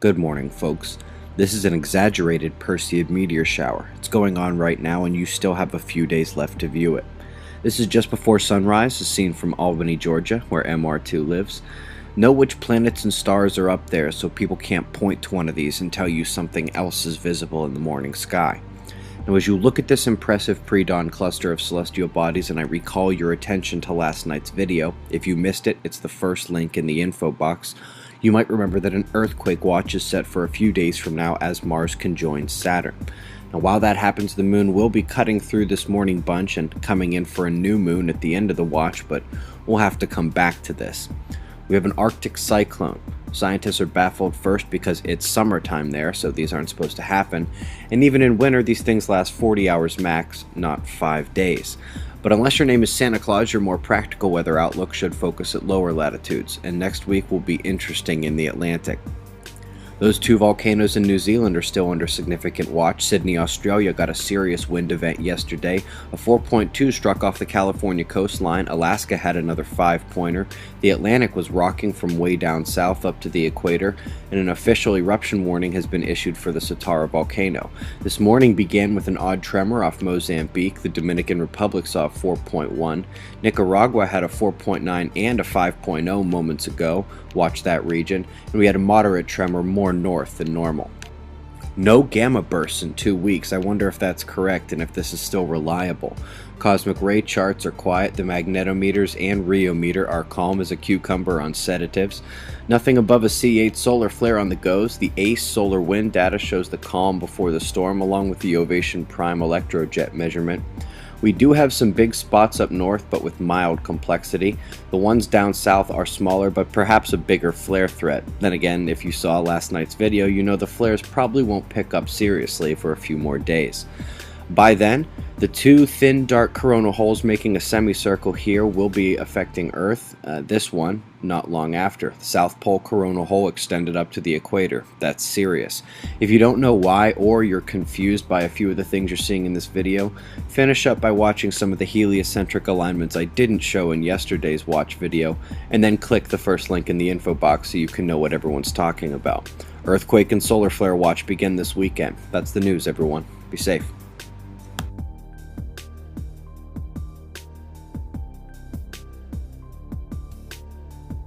Good morning, folks. This is an exaggerated Perseid meteor shower. It's going on right now, and you still have a few days left to view it. This is just before sunrise, a scene from Albany, Georgia, where MR2 lives. Know which planets and stars are up there, so people can't point to one of these and tell you something else is visible in the morning sky. Now, as you look at this impressive pre-dawn cluster of celestial bodies, and I recall your attention to last night's video, if you missed it, it's the first link in the info box. You might remember that an earthquake watch is set for a few days from now as Mars conjoins Saturn. Now, while that happens, the moon will be cutting through this morning bunch and coming in for a new moon at the end of the watch, but we'll have to come back to this. We have an Arctic cyclone. Scientists are baffled first because it's summertime there, so these aren't supposed to happen, and even in winter these things last 40 hours max, not 5 days. But unless your name is Santa Claus, your more practical weather outlook should focus at lower latitudes, and next week will be interesting in the Atlantic. Those two volcanoes in New Zealand are still under significant watch. Sydney, Australia got a serious wind event yesterday. A 4.2 struck off the California coastline. Alaska had another 5-pointer. The Atlantic was rocking from way down south up to the equator, and an official eruption warning has been issued for the Satara volcano. This morning began with an odd tremor off Mozambique. The Dominican Republic saw a 4.1. Nicaragua had a 4.9 and a 5.0 moments ago. Watch that region. And we had a moderate tremor more north than normal. No gamma bursts in 2 weeks. I wonder if that's correct and if this is still reliable. Cosmic ray charts are quiet. The magnetometers and rheometer are calm as a cucumber on sedatives. Nothing above a C8 solar flare on the goes. The ACE solar wind data shows the calm before the storm, along with the Ovation Prime electrojet measurement. We do have some big spots up north, but with mild complexity. The ones down south are smaller, but perhaps a bigger flare threat. Then again, if you saw last night's video, you know the flares probably won't pick up seriously for a few more days. By then, the two thin dark coronal holes making a semicircle here will be affecting Earth. This one, not long after. The South Pole coronal hole extended up to the equator. That's serious. If you don't know why, or you're confused by a few of the things you're seeing in this video, finish up by watching some of the heliocentric alignments I didn't show in yesterday's watch video, and then click the first link in the info box so you can know what everyone's talking about. Earthquake and solar flare watch begin this weekend. That's the news, everyone. Be safe.